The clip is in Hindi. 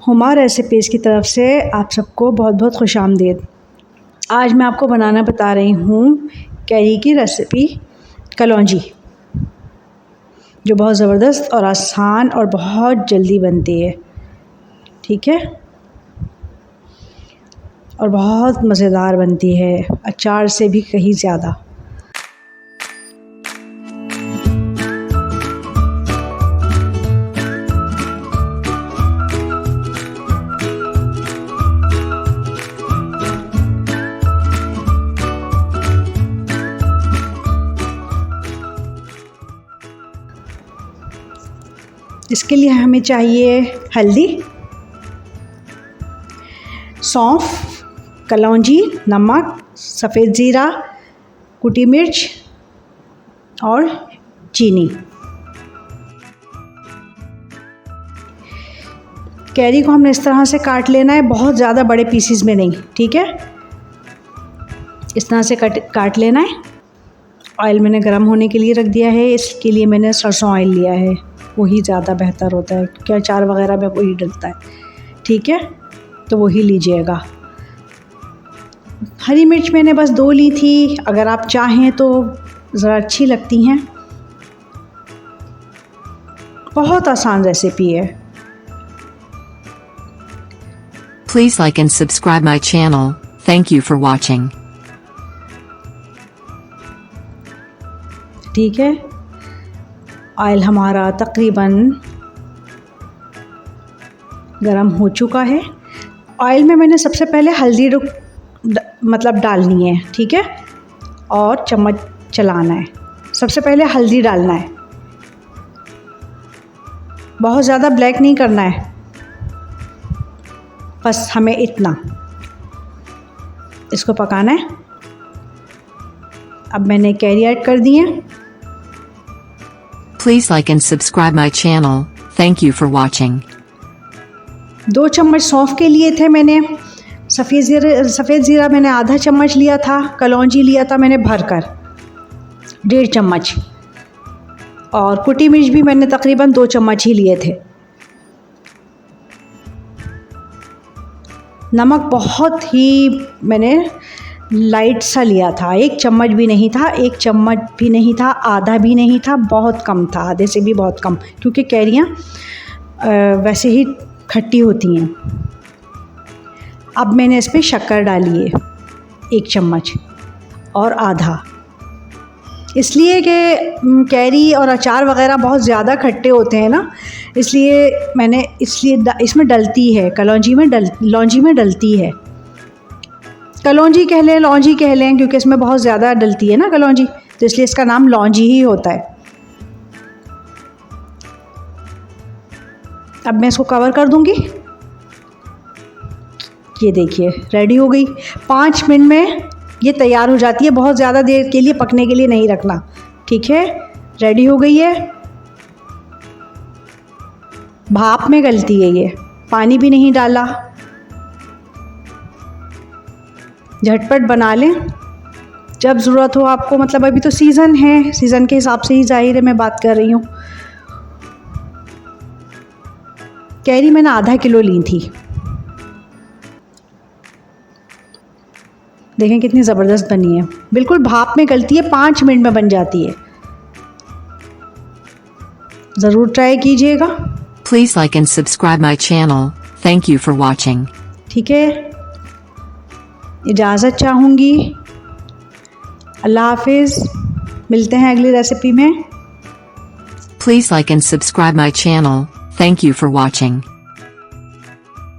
हुमा रेसिपीज़ की तरफ से आप सबको बहुत बहुत खुशामदीद। आज मैं आपको बनाना बता रही हूँ कैरी की रेसिपी कलौंजी, जो बहुत ज़बरदस्त और आसान और बहुत जल्दी बनती है। ठीक है, और बहुत मज़ेदार बनती है, अचार से भी कहीं ज़्यादा। इसके लिए हमें चाहिए हल्दी, सौंफ, कलौंजी, नमक, सफ़ेद ज़ीरा, कुटी मिर्च और चीनी। कैरी को हमने इस तरह से काट लेना है, बहुत ज़्यादा बड़े पीसीज में नहीं। ठीक है, इस तरह से काट लेना है। ऑयल मैंने गरम होने के लिए रख दिया है। इसके लिए मैंने सरसों ऑयल लिया है, वही ज़्यादा बेहतर होता है क्योंकि अचार वगैरह में वही डलता है। ठीक है, तो वही लीजिएगा। हरी मिर्च मैंने बस 2 ली थी, अगर आप चाहें तो ज़रा अच्छी लगती हैं। बहुत आसान रेसिपी है। Please like and subscribe my channel. Thank you for watching. ठीक है, ऑयल हमारा तकरीबन गरम हो चुका है। ऑयल में मैंने सबसे पहले हल्दी मतलब डालनी है। ठीक है, और चम्मच चलाना है। सबसे पहले हल्दी डालना है, बहुत ज़्यादा ब्लैक नहीं करना है, बस हमें इतना इसको पकाना है। अब मैंने कैरी ऐड कर दी है। Please like and subscribe my channel. Thank you for watching. 2 चम्मच सौंफ के लिए थे मैंने। सफ़ेद ज़ीरा मैंने आधा चम्मच लिया था। कलौंजी लिया था मैंने भरकर 1.5 चम्मच, और कुटी मिर्च भी मैंने तकरीबन 2 चम्मच ही लिए थे। नमक बहुत ही मैंने लाइट सा लिया था, 1 चम्मच भी नहीं था, 1 चम्मच भी नहीं था, आधा भी नहीं था, बहुत कम था, आधे से भी बहुत कम, क्योंकि कैरियाँ वैसे ही खट्टी होती हैं। अब मैंने इसमें शक्कर डाली है 1 चम्मच और आधा, इसलिए कि कैरी और अचार वगैरह बहुत ज़्यादा खट्टे होते हैं ना, इसलिए इसमें डलती है, लौंजी में डलती है। कलौंजी कह लें, लौंजी कह लें, क्योंकि इसमें बहुत ज़्यादा डलती है ना कलौंजी, तो इसलिए इसका नाम लौंजी ही होता है। अब मैं इसको कवर कर दूंगी। ये देखिए रेडी हो गई। 5 मिनट में ये तैयार हो जाती है, बहुत ज़्यादा देर के लिए पकने के लिए नहीं रखना। ठीक है, रेडी हो गई है। भाप में गलती है ये, पानी भी नहीं डाला। झटपट बना लें जब ज़रूरत हो आपको, मतलब अभी तो सीज़न है, सीज़न के हिसाब से ही ज़ाहिर है मैं बात कर रही हूँ। कैरी मैंने आधा किलो ली थी। देखें कितनी ज़बरदस्त बनी है, बिल्कुल भाप में गलती है, 5 मिनट में बन जाती है। ज़रूर ट्राई कीजिएगा। Please like and subscribe my channel. Thank you for watching. ठीक है, इजाज़त चाहूँगी। अल्लाह हाफिज़, मिलते हैं अगली रेसिपी में। Please like and subscribe my channel. Thank you for watching.